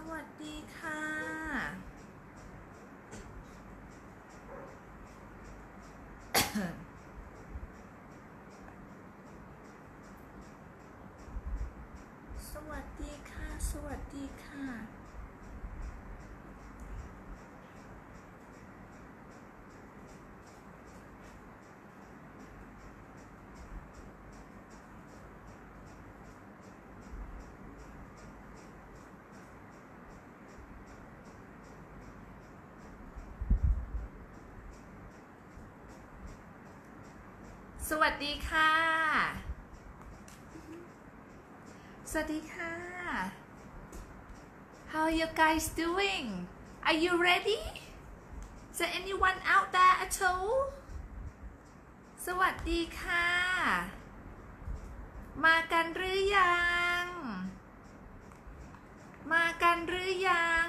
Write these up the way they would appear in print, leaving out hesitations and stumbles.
วัสดีค่ะ สวัสดีค่ะ สวัสดีค่ะ สวัสดีค่ะ สวัสดีค่ะ How are you guys doing? Are you ready? Is there anyone out there at all? สวัสดีค่ะ มากันหรือยัง มากันหรือยัง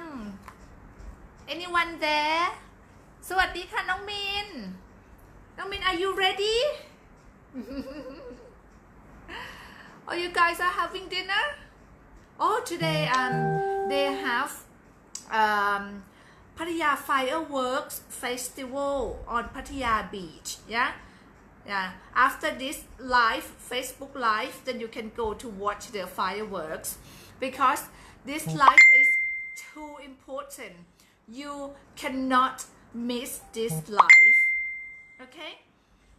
Anyone there? สวัสดีค่ะน้องมิน น้องมิน are you ready? Oh, you guys are having dinner? Oh, today they have Pattaya fireworks festival on Pattaya beach. Yeah. After this live Facebook live, then you can go to watch the fireworks because this live is too important. You cannot miss this live. Okay.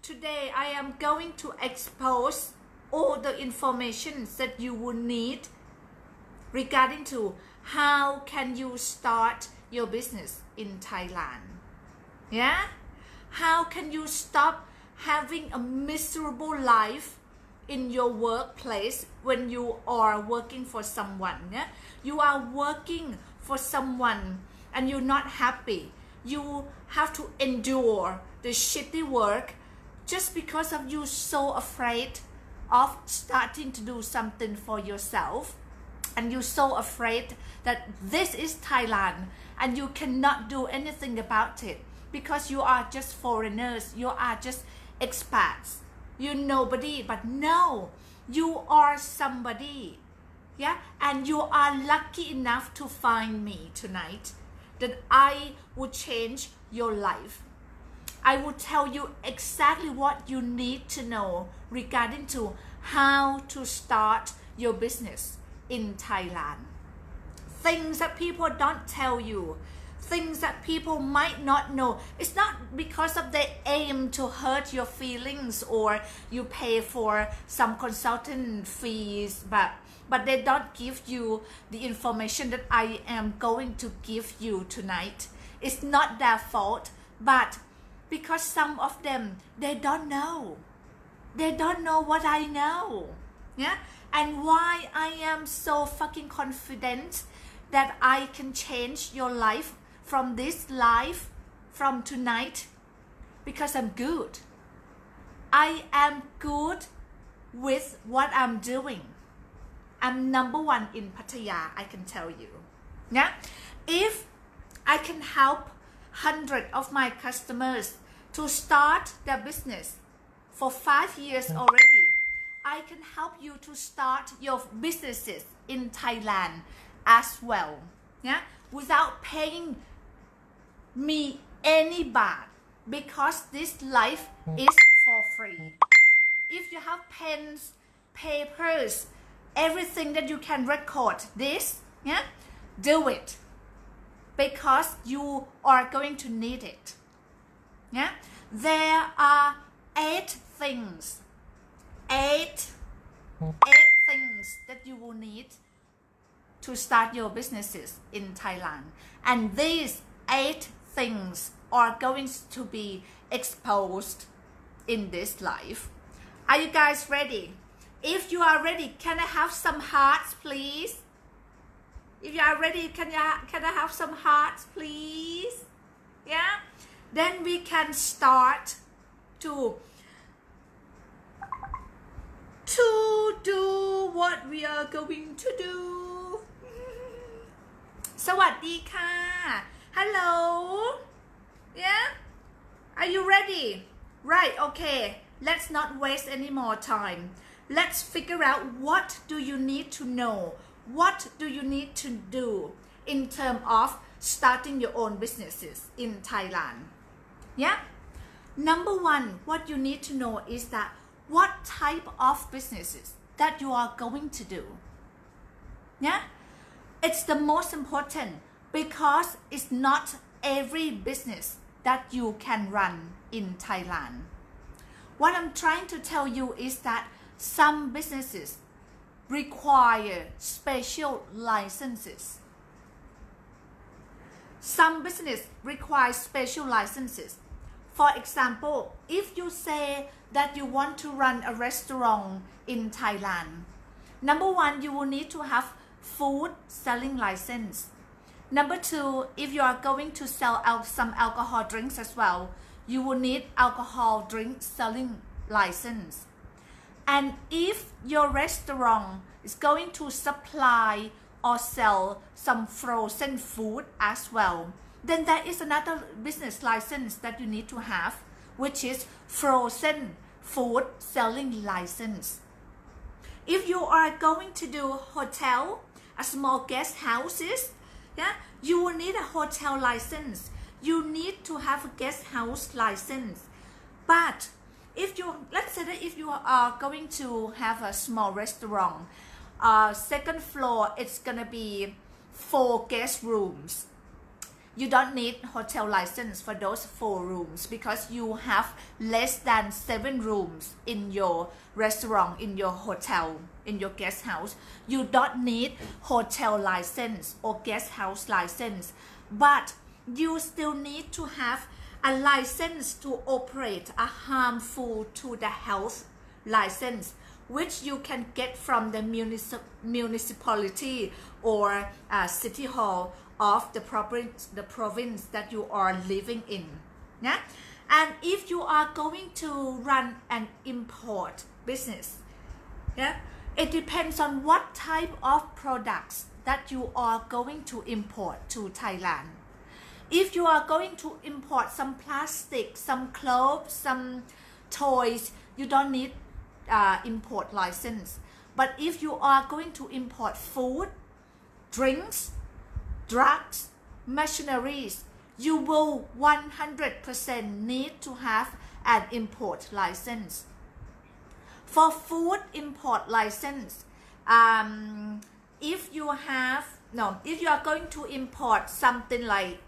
Today I am going to expose all the information that you will need regarding to how can you start your business in Thailand. Yeah? How can you stop having a miserable life in your workplace when you are working for someone? Yeah? You are working for someone and you're not happy. You have to endure the shitty work just because of you so afraid of starting to do something for yourself, and you're so afraid that this is Thailand and you cannot do anything about it because you are just foreigners, you are just expats, you're nobody. But no, you are somebody. Yeah, and you are lucky enough to find me tonight, that I would change your life. I will tell you exactly what you need to know regarding to how to start your business in Thailand. Things that people don't tell you, things that people might not know. It's not because of they aim to hurt your feelings or you pay for some consultant fees, but they don't give you the information that I am going to give you tonight. It's not their fault, but because some of them, they don't know what I know. Yeah, and why I am so fucking confident that I can change your life from this life, from tonight, because I'm good. I am good with what I'm doing. I'm number one in Pattaya, I can tell you. Yeah, if I can help 100 of my customers to start their business for 5 years already, I can help you to start your businesses in Thailand as well, yeah, without paying me any baht, because this life is for free. If you have pens, papers, everything that you can record this, yeah, do it, because you are going to need it. Yeah, there are 8 things that you will need to start your businesses in Thailand, and these 8 things are going to be exposed in this live. Are you guys ready? If you are ready, can I have some hearts, please? If you are ready, can I have some hearts, please? Yeah, then we can start to do what we are going to do. สวัสดีค่ะ Hello. Yeah, are you ready? Right, okay, let's not waste any more time. Let's figure out what do you need to know, what do you need to do in terms of starting your own businesses in Thailand. Yeah. Number one, what you need to know is that what type of businesses that you are going to do. Yeah. It's the most important because it's not every business that you can run in Thailand. What I'm trying to tell you is that some businesses require special licenses. Some business require special licenses. For example, if you say that you want to run a restaurant in Thailand, number one, you will need to have food selling license. Number two, if you are going to sell some alcohol drinks as well, you will need alcohol drink selling license. And if your restaurant is going to supply or sell some frozen food as well, then there is another business license that you need to have, which is frozen food selling license. If you are going to do hotel, a small guest houses, yeah, you will need a hotel license. You need to have a guest house license. But if you, let's say that if you are going to have a small restaurant, second floor, it's gonna be 4 guest rooms. You don't need hotel license for those 4 rooms because you have less than 7 rooms in your restaurant, in your hotel, in your guest house. You don't need hotel license or guest house license, but you still need to have a license to operate a harmful to the health license, which you can get from the municipality or city hall of the province that you are living in. Yeah? And if you are going to run an import business, yeah, it depends on what type of products that you are going to import to Thailand. If you are going to import some plastic, some clothes, some toys, you don't need import license. But if you are going to import food, drinks, drugs, machineries, you will 100% need to have an import license. For food import license, if you are going to import something like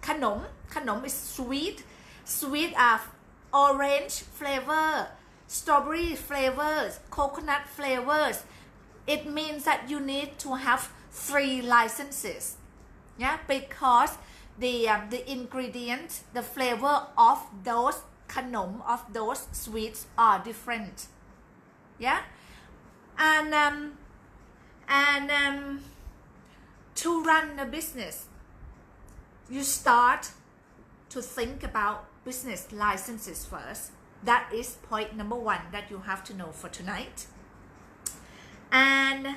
khanom is sweet orange flavor, strawberry flavors, coconut flavors, it means that you need to have 3 licenses. Yeah, because the ingredient, the flavor of those khanom, of those sweets are different. Yeah, and to run a business, you start to think about business licenses first. That is point number 1 that you have to know for tonight. And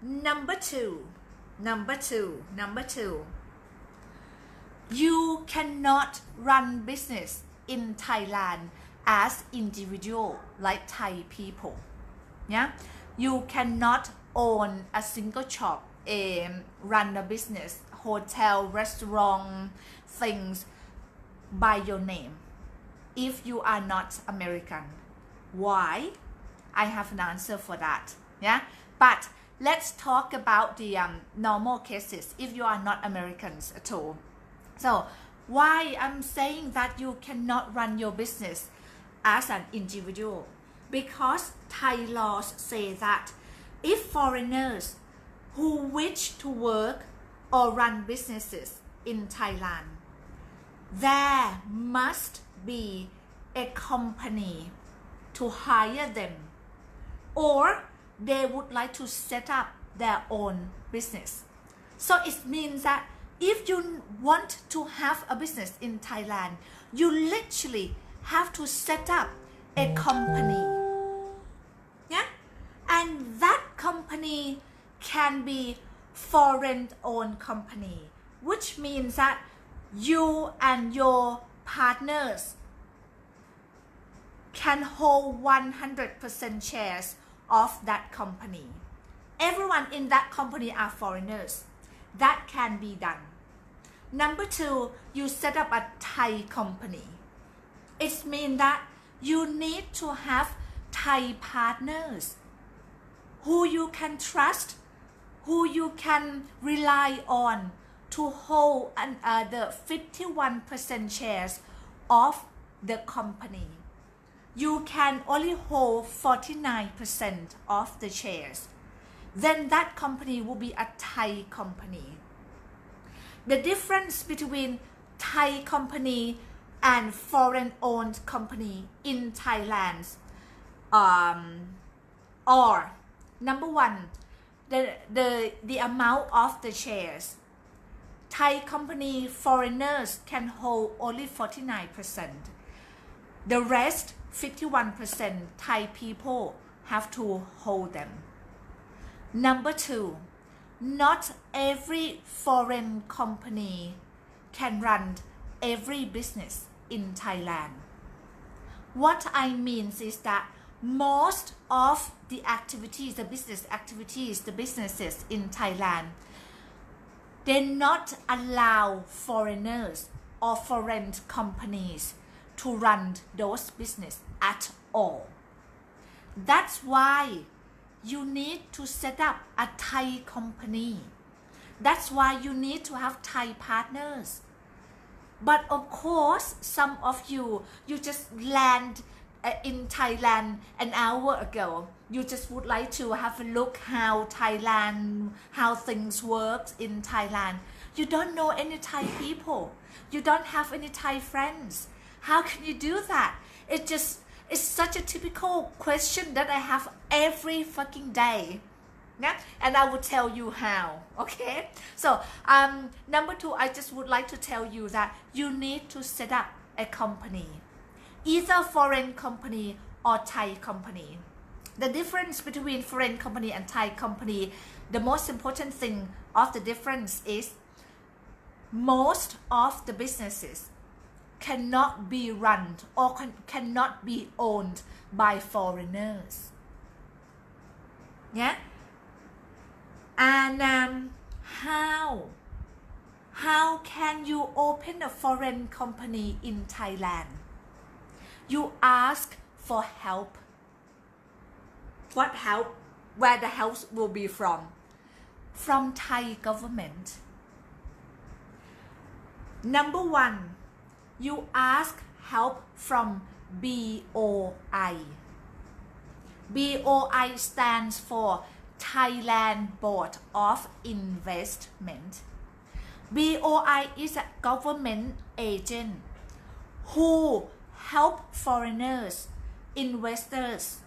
number two, you cannot run business in Thailand as individual like Thai people. Yeah, you cannot own a single shop, run a business, hotel, restaurant, things by your name if you are not American. Why? I have an answer for that. Yeah, but let's talk about the normal cases if you are not Americans at all. So why I'm saying that you cannot run your business as an individual? Because Thai laws say that if foreigners who wish to work or run businesses in Thailand, there must be a company to hire them, or they would like to set up their own business. So it means that if you want to have a business in Thailand, you literally have to set up a company. Yeah, and that company can be foreign owned company, which means that you and your partners can hold 100% shares of that company. everyone in that company are foreigners. That can be done. Number two, you set up a Thai company. It means that you need to have Thai partners who you can trust, who you can rely on to hold the 51% shares of the company. You can only hold 49% of the shares. Then that company will be a Thai company. The difference between Thai company and foreign owned company in Thailand or number one, the amount of the shares. Thai company foreigners can hold only 49%. The rest 51% Thai people have to hold them. Number two, not every foreign company can run every business in Thailand. What I mean is that most of the activities, the business activities, the businesses in Thailand, they not allow foreigners or foreign companies to run those business at all. That's why you need to set up a Thai company. That's why you need to have Thai partners. But of course, some of you just land in Thailand an hour ago. You just would like to have a look how things work in Thailand. You don't know any Thai people. You don't have any Thai friends. How can you do that? It's such a typical question that I have every fucking day. Yeah? And I will tell you how. Okay? So, number two, I just would like to tell you that you need to set up a company. Either foreign company or Thai company. The difference between foreign company and Thai company, the most important thing of the difference is most of the businesses cannot be run or cannot be owned by foreigners. Yeah? And how can you open a foreign company in Thailand? You ask for help. What help? Where the help will be from? From Thai government. Number one, you ask help from BOI. BOI stands for Thailand Board of Investment. BOI is a government agent who help foreigners, investors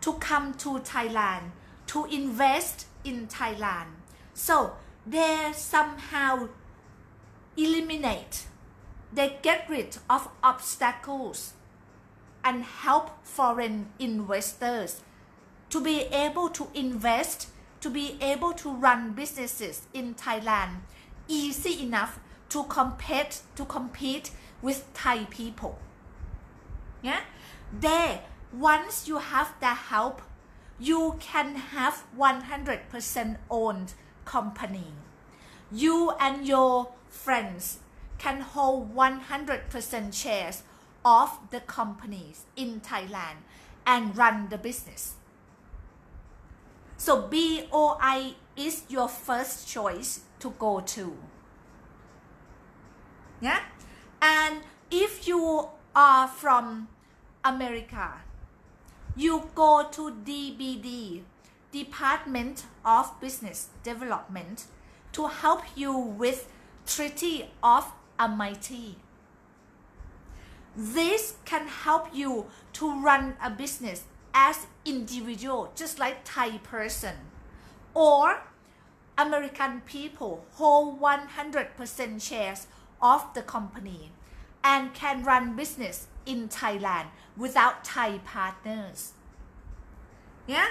to come to Thailand, to invest in Thailand. So they somehow eliminate, they get rid of obstacles and help foreign investors to be able to invest, to be able to run businesses in Thailand easy enough to compete with Thai people. Yeah? Once you have the help, you can have 100% owned company. You and your friends can hold 100% shares of the companies in Thailand and run the business. So BOI is your first choice to go to. Yeah? And if you are from America, you go to DBD, Department of Business Development, to help you with Treaty of Amity. This can help you to run a business as individual, just like Thai person, or American people hold 100% shares of the company and can run business in Thailand without Thai partners. Yeah?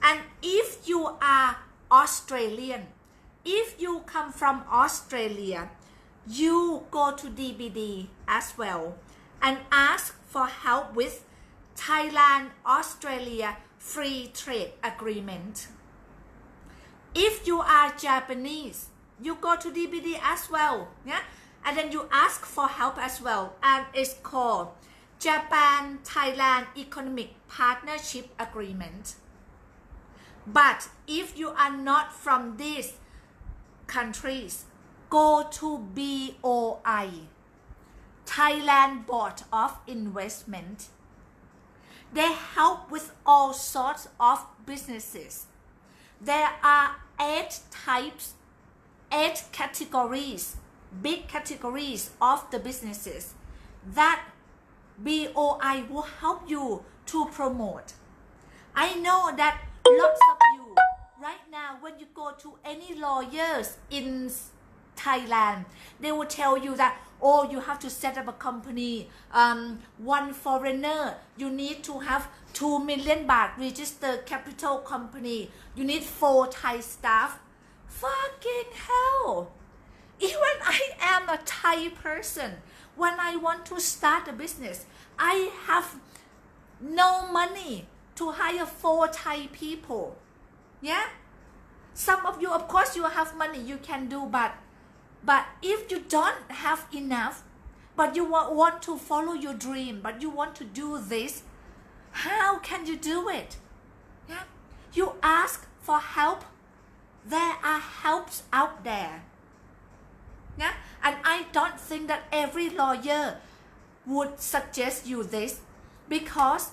And if you are Australian, if you come from Australia, you go to DBD as well and ask for help with Thailand-Australia Free Trade Agreement. if you are Japanese, you go to DBD as well, yeah, and then you ask for help as well, and it's called Japan Thailand Economic Partnership Agreement. But if you are not from these countries, go to BOI, Thailand Board of Investment. They help with all sorts of businesses. There are 8 types, 8 categories, big categories of the businesses that BOI will help you to promote. I know that lots of you right now, when you go to any lawyers in Thailand, they will tell you that, oh, you have to set up a company, one foreigner, you need to have 2 million baht registered capital company, you need 4 Thai staff. Fucking hell, even I am a Thai person, when I want to start a business, I have no money to hire 4 Thai people. Yeah, some of you, of course, you have money, you can do, but if you don't have enough, but you want to follow your dream, but you want to do this, how can you do it? Yeah, you ask for help. There are helps out there. Yeah, and I don't think that every lawyer would suggest you this, because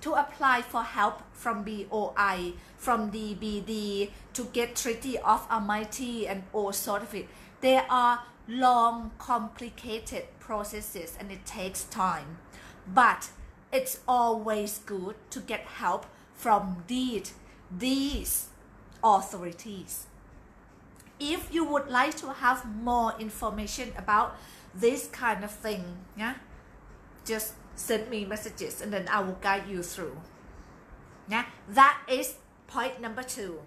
to apply for help from BOI, from DBD, to get Treaty of Amity and all sort of it, there are long, complicated processes and it takes time. But it's always good to get help from these authorities. If you would like to have more information about this kind of thing, yeah, just send me messages and then I will guide you through. Yeah, that is point number 2.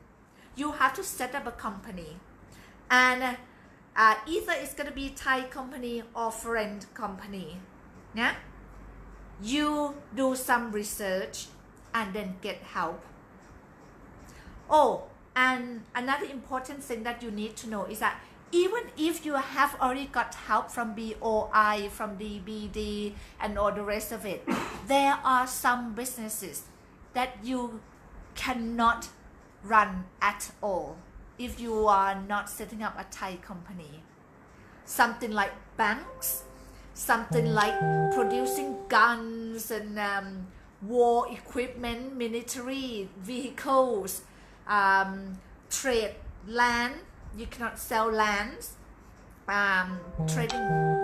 You have to set up a company, and either it's gonna be Thai company or foreign company. Yeah, you do some research and then get help. Oh, and another important thing that you need to know is that even if you have already got help from BOI, from DBD, and all the rest of it, there are some businesses that you cannot run at all if you are not setting up a Thai company. Something like banks, something like producing guns and war equipment, military vehicles, trade land. You cannot sell lands, trading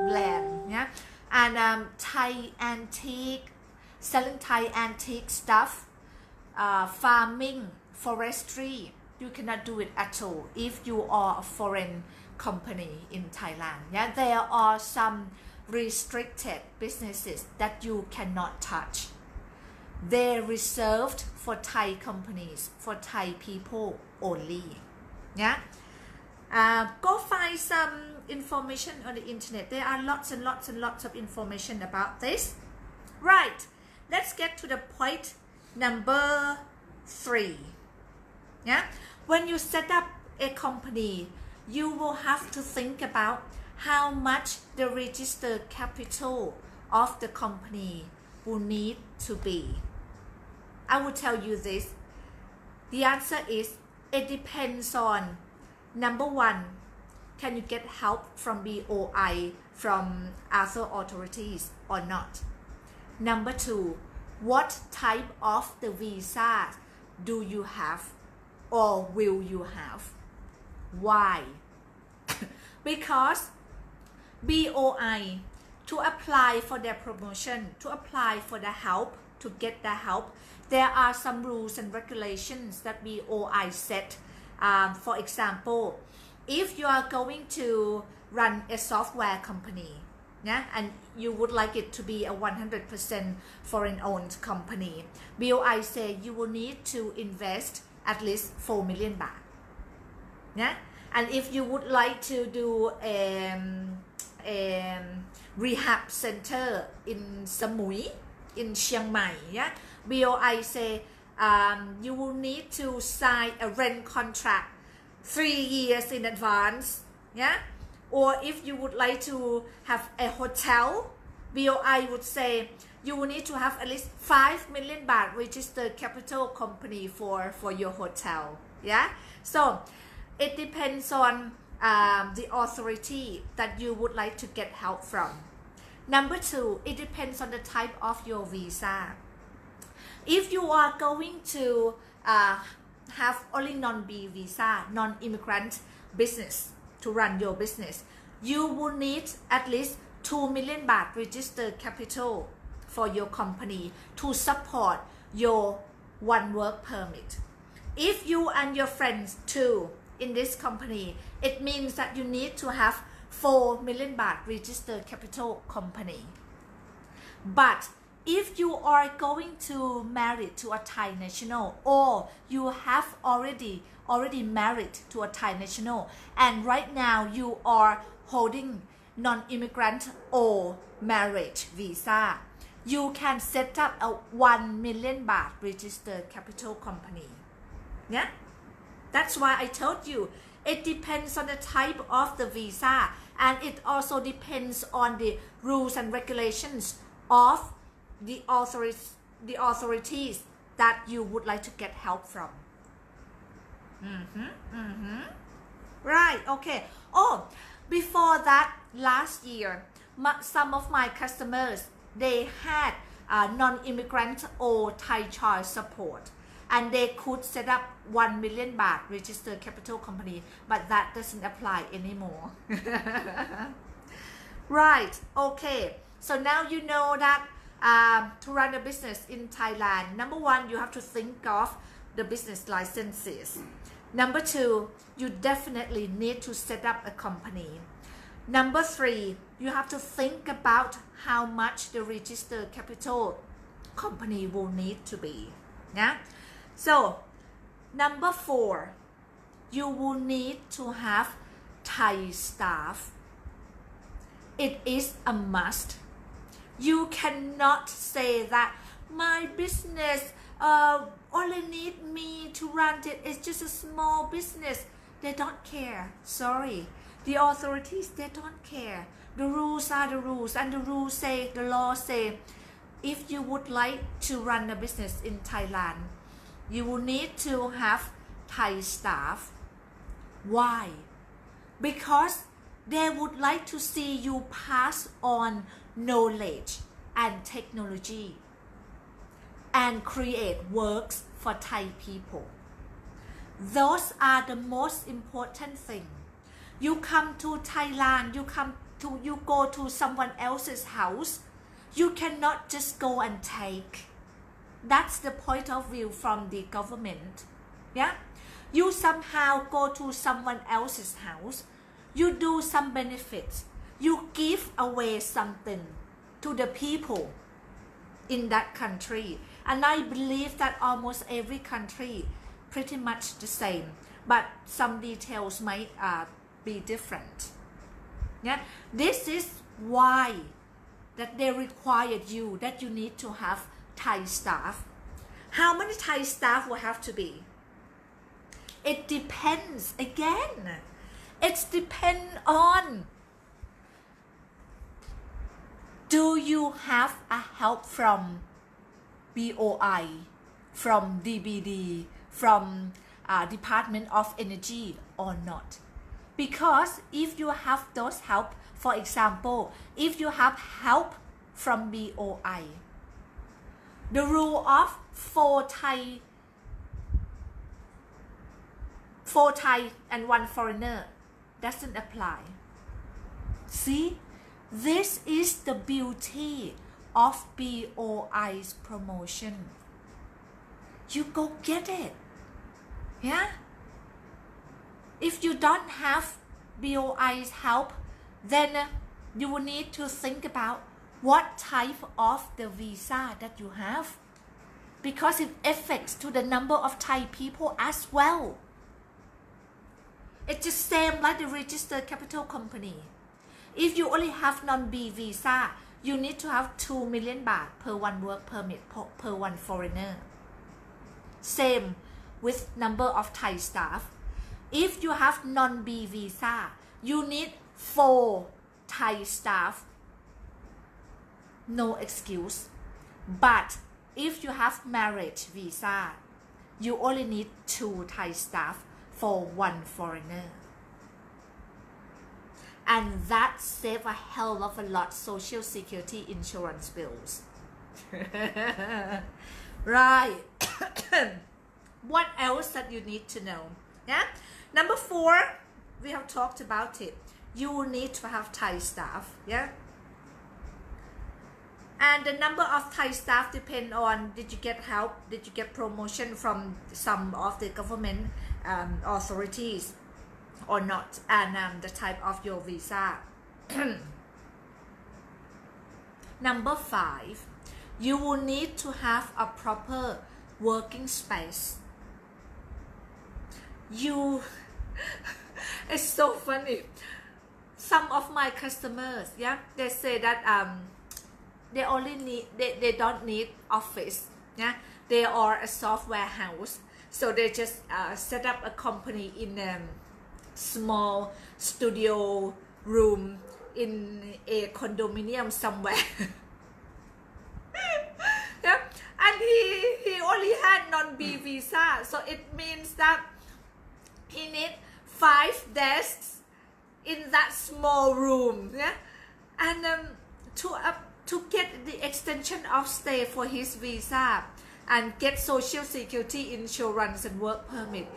land, yeah, and Thai antique, selling Thai antique stuff, farming, forestry. You cannot do it at all if you are a foreign company in Thailand. Yeah, there are some restricted businesses that you cannot touch. They're reserved for Thai companies, for Thai people only. Yeah. Go find some information on the internet. There are lots and lots and lots of information about this. Right, let's get to the point number 3. Yeah, when you set up a company, you will have to think about how much the registered capital of the company will need to be. I will tell you this. The answer is, it depends on, number 1, can you get help from BOI, from other authorities or not? Number 2, what type of the visa do you have or will you have? Why? Because BOI, to apply for their promotion, to apply for the help, to get the help, there are some rules and regulations that BOI set. For example, if you are going to run a software company, yeah, and you would like it to be a 100% foreign-owned company, BOI say you will need to invest at least 4 million baht. Yeah, and if you would like to do a rehab center in Samui, in Chiang Mai, yeah, BOI say you will need to sign a rent contract 3 years in advance, yeah. Or if you would like to have a hotel, BOI would say you will need to have at least 5 million baht registered capital company for your hotel, yeah. So it depends on the authority that you would like to get help from. Number 2, it depends on the type of your visa. If you are going to have only non-B visa, non-immigrant business to run your business, you will need at least 2 million baht registered capital for your company to support your one work permit. If you and your friends too in this company, it means that you need to have 4 million baht registered capital company. But if you are going to marry to a Thai national, or you have already married to a Thai national, and right now you are holding non-immigrant or marriage visa, you can set up a 1 million baht registered capital company. Yeah, that's why I told you it depends on the type of the visa, and it also depends on the rules and regulations of the authorities that you would like to get help from. Right, okay. Oh, before that, last year, some of my customers, they had non-immigrant or Thai child support, and they could set up 1 million baht registered capital company, but that doesn't apply anymore. Right, okay. So now you know that to run a business in Thailand, number 1, you have to think of the business licenses. Number 2, you definitely need to set up a company. Number 3, you have to think about how much the registered capital company will need to be. Yeah. So number 4, you will need to have Thai staff. It is a must. You cannot say that my business only need me to run it. It's just a small business. They don't care. Sorry. The authorities, they don't care. The rules are the rules, and the law say, if you would like to run a business in Thailand, you will need to have Thai staff. Why? Because they would like to see you pass on knowledge and technology and create works for Thai people. Those are the most important thing. You come to Thailand, you go to someone else's house, you cannot just go and take. That's the point of view from the government. Yeah, you somehow go to someone else's house, you do some benefits, you give away something to the people in that country. And I believe that almost every country pretty much the same, but some details might be different. Yeah, this is why that they required you that you need to have Thai staff. How many Thai staff will have to be? It depends again. It's depend on, do you have a help from BOI, from DBD, from Department of Energy or not? Because if you have those help, for example, if you have help from BOI, the rule of 4 Thai and 1 foreigner doesn't apply. See, this is the beauty of BOI's promotion. You go get it. Yeah? If you don't have BOI's help, then you will need to think about what type of the visa that you have, because it affects to the number of Thai people as well. It's the same like the registered capital company. If you only have non-B visa, you need to have 2 million baht per 1 work permit per 1 foreigner. Same with number of Thai staff. if you have non-B visa you need 4 Thai staff, no excuse. But if you have marriage visa you only need 2 Thai staff for 1 foreigner, and that save a hell of a lot social security insurance bills. Right. What else that you need to know? Yeah. Number 4, we have talked about it. You need to have Thai staff. Yeah. And the number of Thai staff depend on did you get help, did you get promotion from some of the government authorities or not, and the type of your visa. Number 5, you will need to have a proper working space. It's so funny. Some of my customers, yeah, they say that they only need they don't need office. Yeah, they are a software house, so they just set up a company in a small studio room in a condominium somewhere. Yeah, and he only had non-B visa, so it means that he need 5 desks in that small room. Yeah, and to get the extension of stay for his visa and get social security insurance and work permit,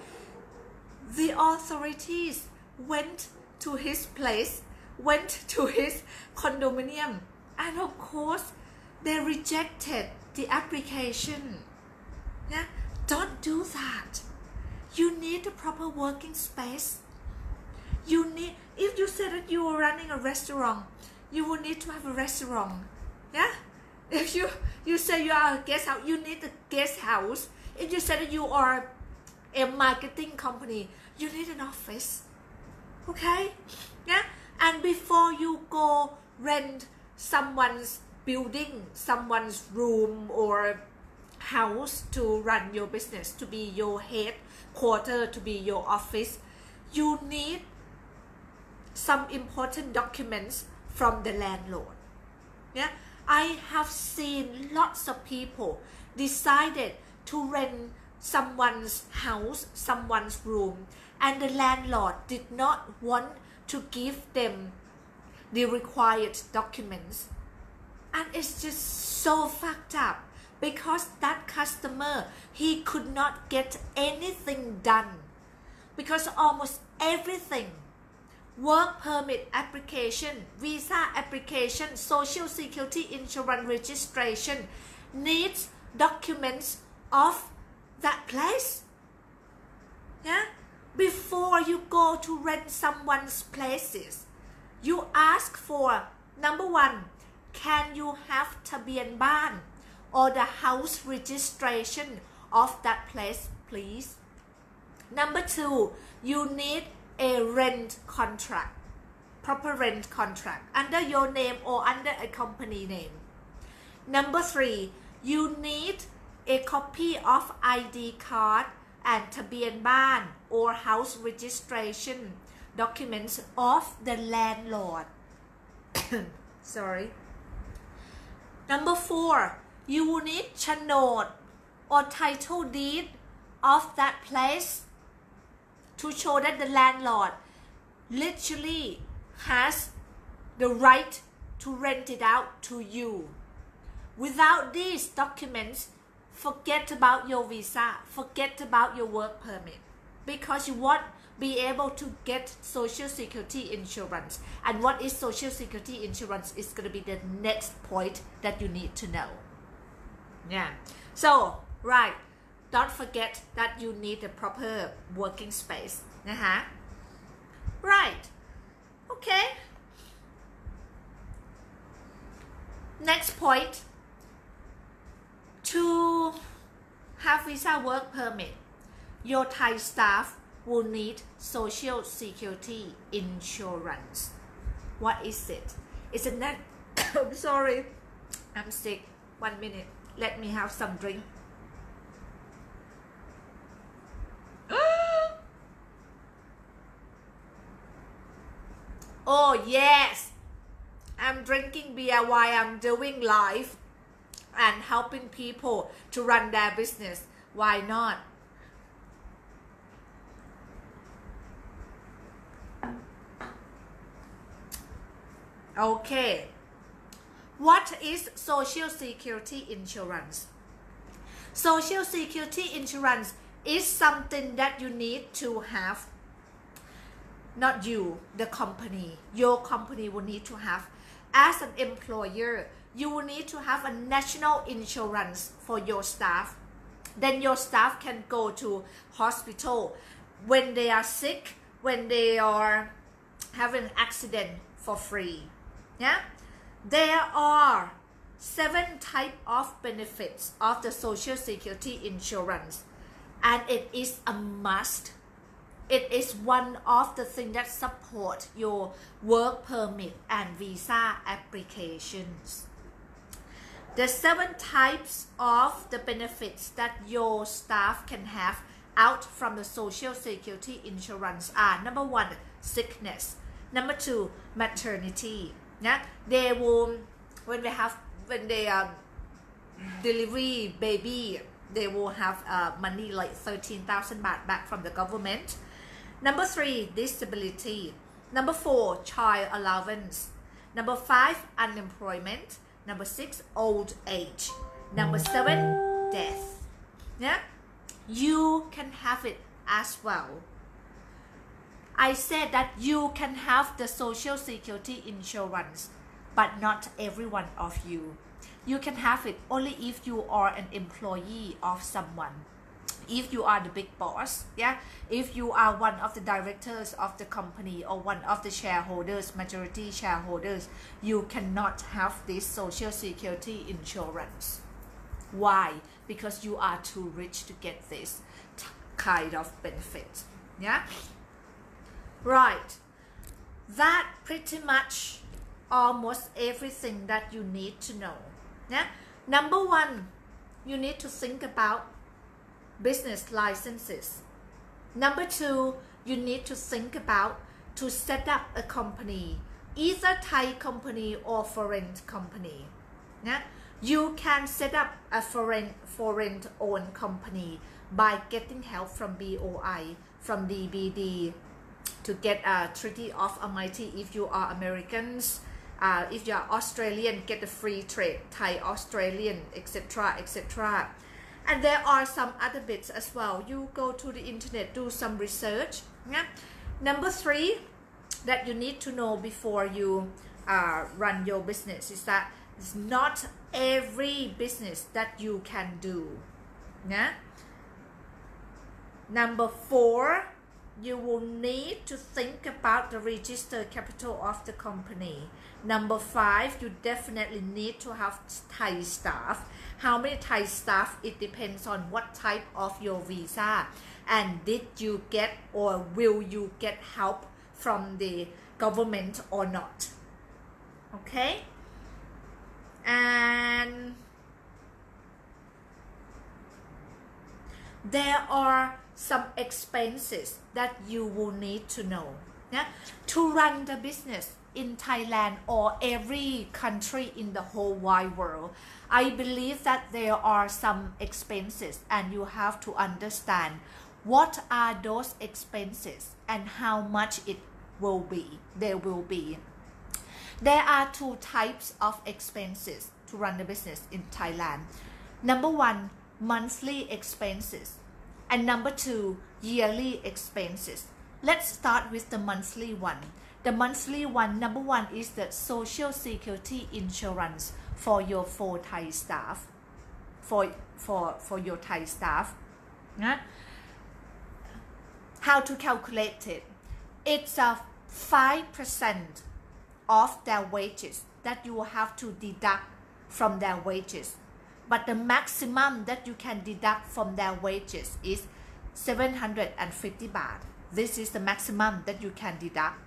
the authorities went to his place, went to his condominium, and of course they rejected the application. Yeah, don't do that. You need a proper working space. You need, if you say that you are running a restaurant, you will need to have a restaurant. Yeah, if you say you are a guest house, you need a guest house. If you say that you are a marketing company, you need an office. Okay. Yeah, and before you go rent someone's building, someone's room or house to run your business, to be your headquarter, to be your office, you need some important documents from the landlord. Yeah, I have seen lots of people decided to rent someone's house, someone's room, and the landlord did not want to give them the required documents, and it's just so fucked up because that customer, he could not get anything done because almost everything, work permit application, visa application, social security insurance registration, needs documents of that place. Yeah, before you go to rent someone's places, you ask for number 1, can you have ทะเบียนบ้าน or the house registration of that place please. Number 2, you need a rent contract, proper rent contract under your name or under a company name. Number 3, you need a copy of ID card and ทะเบียนบ้าน or house registration documents of the landlord. Sorry. Number 4, you will need โฉนด or title deed of that place to show that the landlord literally has the right to rent it out to you. Without these documents, forget about your visa, forget about your work permit, because you won't be able to get social security insurance. And what is social security insurance is going to be the next point that you need to know. Yeah, so right, don't forget that you need a proper working space. Right, okay. Next point, to have visa work permit, your Thai staff will need social security insurance. What is it? Isn't that I'm sorry, I'm sick. 1 minute, let me have some drink. yes, I'm drinking beer while I'm doing live and helping people to run their business. Why not? Okay. What is Social Security insurance? Social Security insurance is something that you need to have. Not you, the company. Your company will need to have. As an employer, you will need to have a national insurance for your staff. Then your staff can go to hospital when they are sick, when they are having an accident for free. Yeah? There are 7 types of benefits of the Social Security insurance, and it is a must. It is one of the things that support your work permit and visa applications. The 7 types of the benefits that your staff can have out from the Social Security insurance are: number 1, sickness; number 2, maternity. Yeah, they will when they delivery baby, they will have money like 13,000 baht back from the government. Number 3, disability. Number 4, child allowance. Number 5, unemployment. Number 6, old age. Number 7, death. Yeah, you can have it as well. I said that you can have the Social Security insurance, but not every one of you. You can have it only if you are an employee of someone. If you are the big boss, yeah, if you are one of the directors of the company or one of the shareholders, majority shareholders, you cannot have this Social Security insurance. Why? Because you are too rich to get this kind of benefit. Yeah. Right, that pretty much almost everything that you need to know. Yeah? Number 1, you need to think about business licenses. Number 2, you need to think about to set up a company, either Thai company or foreign company. Yeah? You can set up a foreign owned company by getting help from BOI, from DBD, to get a Treaty of Amity if you are Americans. If you are Australian, get a free trade, Thai, Australian, etc., etc. And there are some other bits as well. You go to the internet, do some research. Yeah? Number 3 that you need to know before you run your business is that it's not every business that you can do. Yeah? Number 4, you will need to think about the registered capital of the company. Number 5, you definitely need to have Thai staff. How many Thai staff? It depends on what type of your visa. And did you get or will you get help from the government or not? Okay? And there are some expenses that you will need to know. Yeah? To run the business in Thailand or every country in the whole wide world, I believe that there are some expenses and you have to understand what are those expenses and how much it will be. There will be. There are 2 types of expenses to run the business in Thailand. Number 1, monthly expenses. And number 2, yearly expenses. Let's start with the monthly one. The monthly one, number 1 is the Social Security insurance for your 4 Thai staff. For your Thai staff. Yeah? How to calculate it? It's a 5% of their wages that you will have to deduct from their wages. But the maximum that you can deduct from their wages is 750 baht. This is the maximum that you can deduct.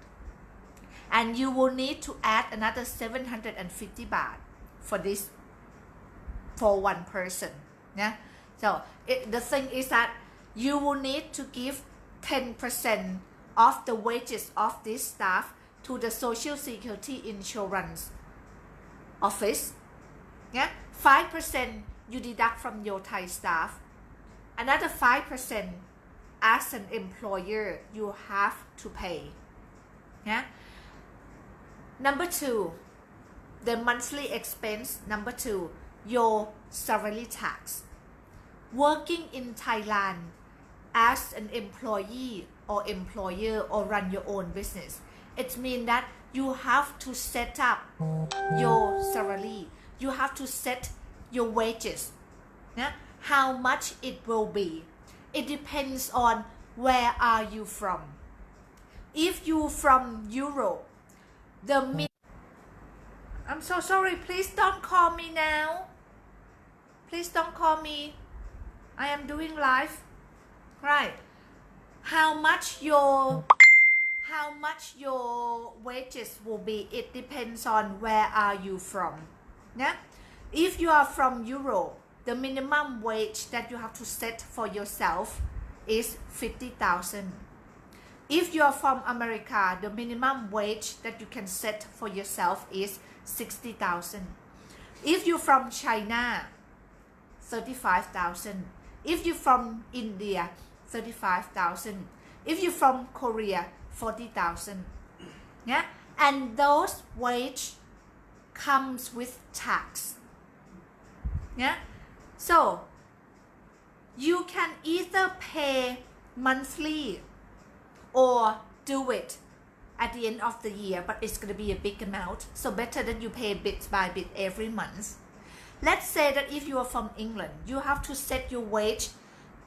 And you will need to add another 750 baht for this, for one person. Yeah. So the thing is that you will need to give 10% of the wages of this staff to the Social Security Insurance Office. Yeah, 5% you deduct from your Thai staff. Another 5% as an employer you have to pay. Yeah. Number 2, the monthly expense. Number 2, your salary tax. Working in Thailand as an employee or employer or run your own business, it means that you have to set up your salary. You have to set your wages. Yeah? How much it will be. It depends on where are you from. If you from Europe, I'm so sorry, please don't call me now. Please don't call me. I am doing live. Right. How much your wages will be, it depends on where are you from. Yeah? If you are from Europe, the minimum wage that you have to set for yourself is 50,000. If you are from America, the minimum wage that you can set for yourself is 60,000. If you're from China, 35,000. If you're from India, 35,000. If you're from Korea, 40,000. Yeah, and those wage comes with tax. Yeah, so you can either pay monthly or do it at the end of the year, but it's going to be a big amount, so better that you pay bit by bit every month. Let's say that if you are from England, you have to set your wage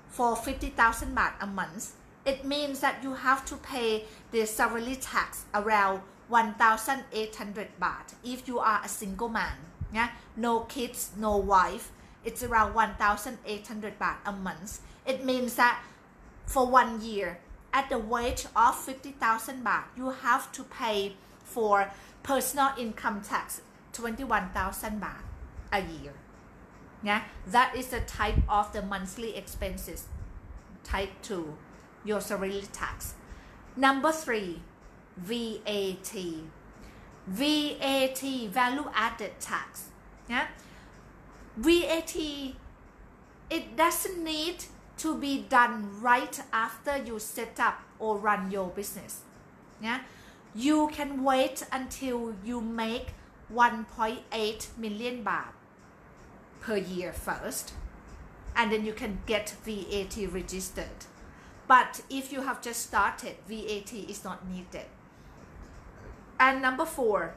for 50,000 baht a month. It means that you have to pay the salary tax around 1,800 baht if you are a single man. Yeah, no kids, no wife. It's around 1,800 baht a month. It means that for 1 year, at the wage of 50,000 baht, you have to pay for personal income tax 21,000 baht a year. Yeah, that is the type of the monthly expenses type 2, your salary tax. Number 3, VAT. VAT, value added tax. Yeah, VAT, it doesn't need to be done right after you set up or run your business. Yeah, you can wait until you make 1.8 million baht per year first, and then you can get VAT registered. But if you have just started, VAT is not needed. And number 4,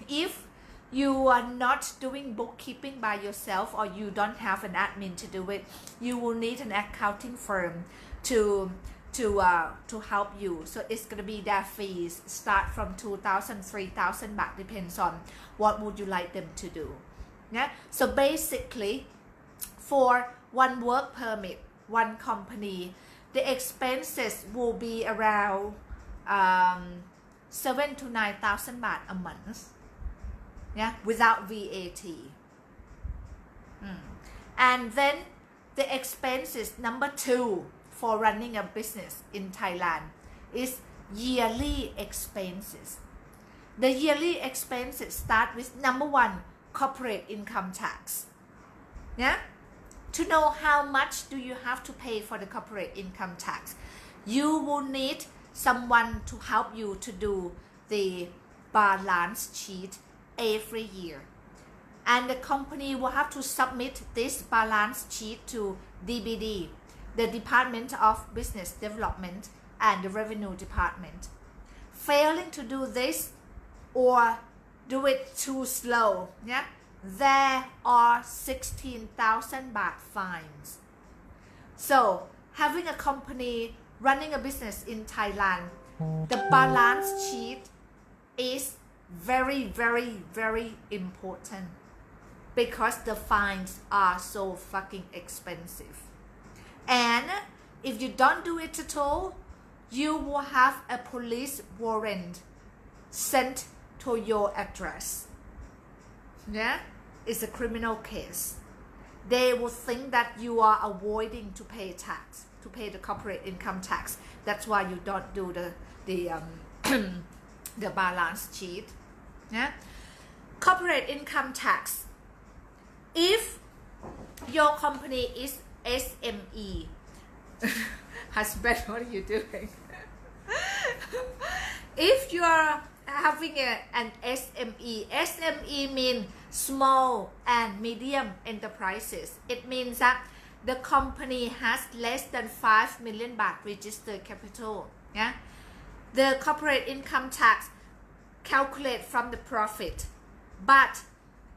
if you are not doing bookkeeping by yourself or you don't have an admin to do it, you will need an accounting firm to help you. So it's going to be their fees start from 2,000, 3,000 baht, depends on what would you like them to do. Yeah, so basically for one work permit, one company, the expenses will be around 7,000 to 9,000 baht a month. Yeah, without VAT. And then the expenses, number 2 for running a business in Thailand is yearly expenses. The yearly expenses start with number 1, corporate income tax. Yeah, to know how much do you have to pay for the corporate income tax, you will need someone to help you to do the balance sheet every year, and the company will have to submit this balance sheet to DBD, the Department of Business Development and the Revenue Department. Failing to do this or do it too slow, yeah, there are 16,000 baht fines. So having a company running a business in Thailand, the balance sheet is very, very, very important because the fines are so fucking expensive. And if you don't do it at all, you will have a police warrant sent to your address. Yeah, it's a criminal case. They will think that you are avoiding to pay tax, to pay the corporate income tax. That's why you don't do the balance sheet. Yeah? Corporate income tax. If your company is SME, husband, what are you doing? If you are having an SME, SME means small and medium enterprises. It means that the company has less than 5 million baht registered capital. Yeah, the corporate income tax calculate from the profit, but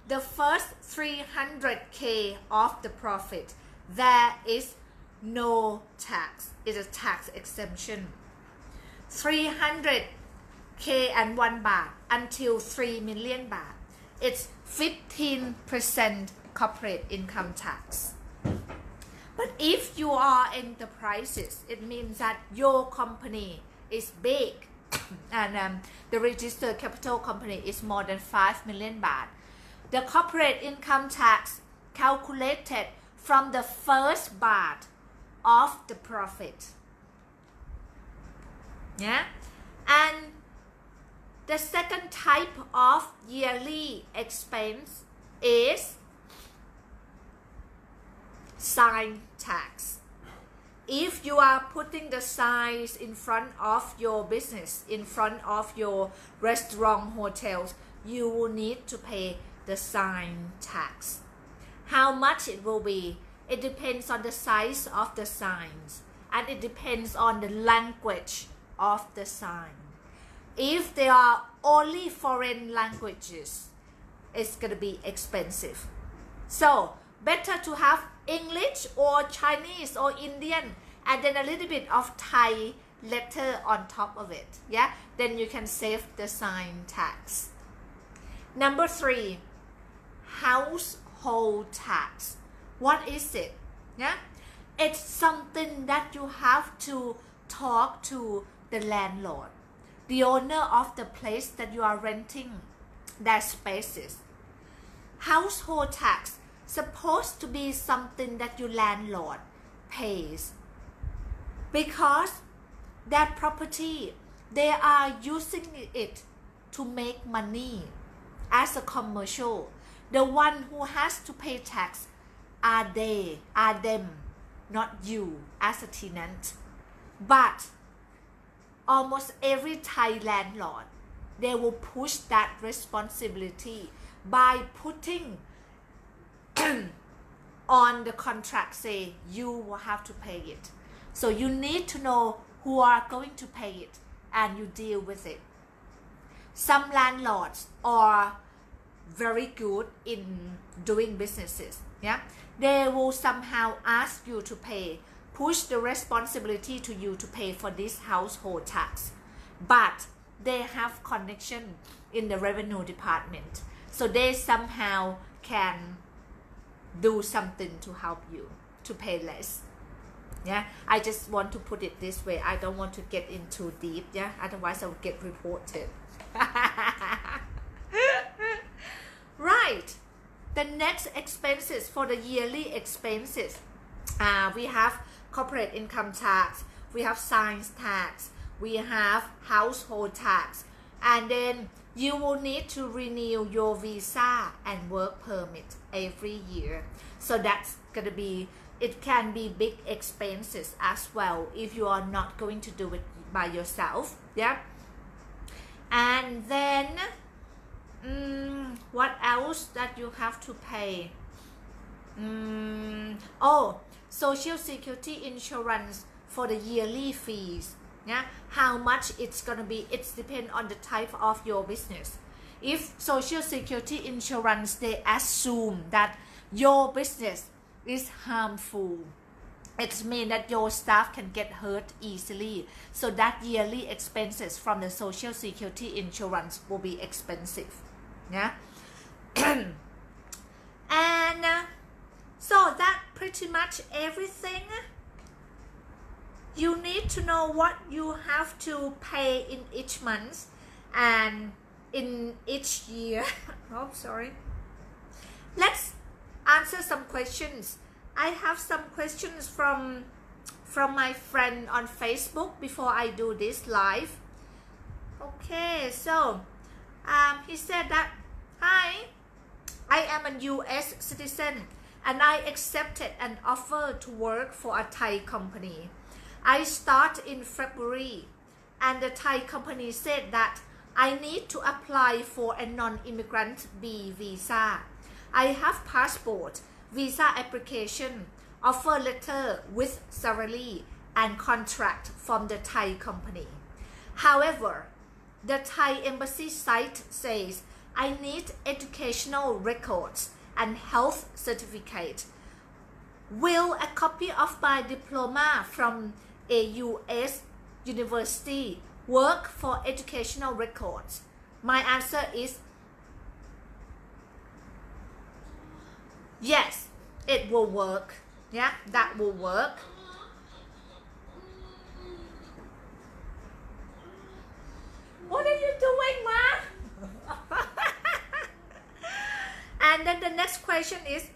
the first 300k of the profit, there is no tax. It's a tax exemption. 300k and 1 baht until 3 million baht, it's 15% corporate income tax. But if you are enterprises, it means that your company is big and the registered capital company is more than 5 million baht. The corporate income tax calculated from the first baht of the profit. Yeah, and the second type of yearly expense is sign tax. If you are putting the signs in front of your business, in front of your restaurant, hotels, you will need to pay the sign tax. How much it will be? It depends on the size of the signs, and it depends on the language of the sign. If they are only foreign languages, it's gonna be expensive. So better to have English or Chinese or Indian and then a little bit of Thai letter on top of it. Yeah, then you can save the sign tax. Number 3, household tax. What is it? Yeah, it's something that you have to talk to the landlord, the owner of the place that you are renting their spaces. Household tax supposed to be something that your landlord pays, because that property, they are using it to make money as a commercial. The one who has to pay tax are them, not you as a tenant. But almost every Thai landlord, they will push that responsibility by putting on the contract, say you will have to pay it. So you need to know who are going to pay it and you deal with it. Some landlords are very good in doing businesses. Yeah, they will somehow ask you to pay, push the responsibility to you to pay for this household tax, but they have connection in the revenue department, so they somehow can do something to help you to pay less. Yeah, I just want to put it this way. I don't want to get in too deep. Yeah, otherwise I will get reported. Right, the next expenses for the yearly expenses, we have corporate income tax, we have science tax, we have household tax, and then you will need to renew your visa and work permit every year. So that's gonna be, it can be big expenses as well if you are not going to do it by yourself. Yeah, and then what else that you have to pay? Oh, social security insurance for the yearly fees. Yeah, how much it's gonna be, it's depend on the type of your business. If social security insurance, they assume that your business is harmful, it means that your staff can get hurt easily, so that yearly expenses from the social security insurance will be expensive. Yeah. And so that pretty much everything. You need to know what you have to pay in each month and in each year. Oh, sorry. Let's answer some questions. I have some questions from my friend on Facebook before I do this live. Okay, so he said that, hi, I am a US citizen and I accepted an offer to work for a Thai company. I start in February and the Thai company said that I need to apply for a non-immigrant B visa. I have passport, visa application, offer letter with salary and contract from the Thai company. However, the Thai embassy site says I need educational records and health certificate. Will a copy of my diploma from a US university work for educational records? My answer is yes, it will work. Yeah, that will work. What are you doing, Ma? And then the next question is,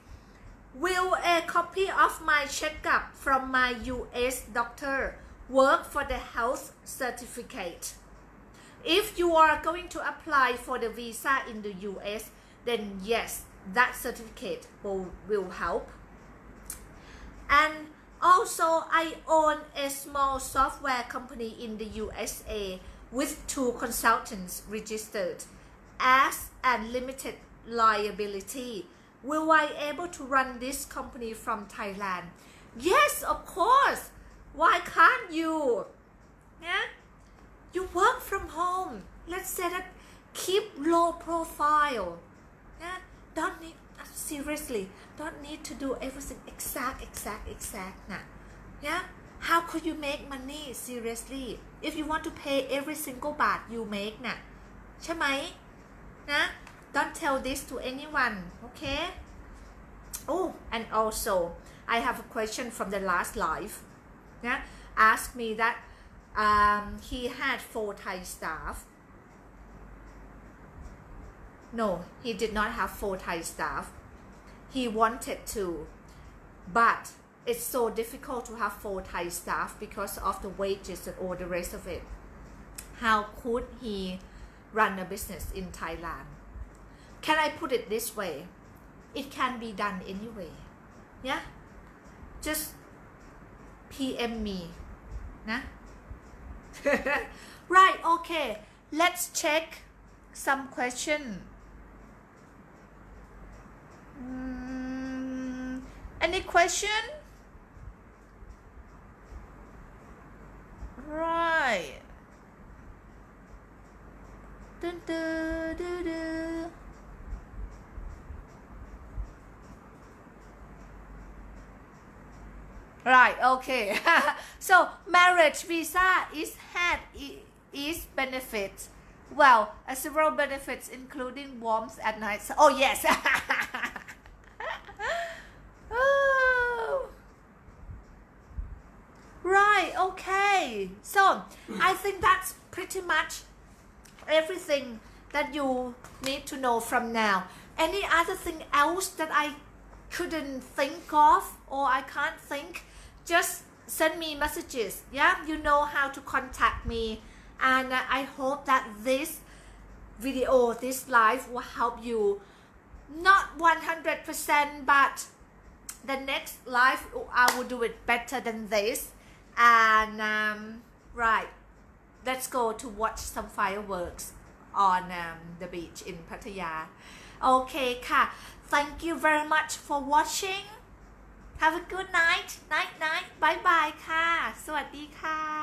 will a copy of my checkup from my US doctor work for the health certificate? If you are going to apply for the visa in the US, then yes, that certificate will help. And also, I own a small software company in the USA with 2 consultants registered as unlimited liability. Will I able to run this company from Thailand? Yes, of course. Why can't you? Yeah, you work from home. Let's say that keep low profile. Yeah, don't need, seriously, don't need to do everything exact. Nah. Yeah, how could you make money? Seriously, if you want to pay every single baht you make, nah, ใช่ไหม nah? Don't tell this to anyone, okay? Oh, and also I have a question from the last live. Yeah, asked me that he had 4 Thai staff. No, he did not have 4 Thai staff. He wanted to, but it's so difficult to have 4 Thai staff because of the wages and all the rest of it. How could he run a business in Thailand? Can I put it this way? It can be done anyway. Yeah, just PM me, nah? Right, okay, let's check some question. Any question? Right. Dun, dun, dun, dun. Right, okay. So marriage visa is benefits. Well, several benefits including warmth at night. Oh yes. Oh. Right, okay. So I think that's pretty much everything that you need to know from now. Any other thing else that I couldn't think of or I can't think, just send me messages. Yeah, you know how to contact me, and I hope that this video, this live will help you, not 100%, but the next live I will do it better than this. And right, let's go to watch some fireworks on the beach in Pattaya. Okay ค่ะ thank you very much for watching. Have a good night. Night. Bye bye ค่ะ สวัสดีค่ะ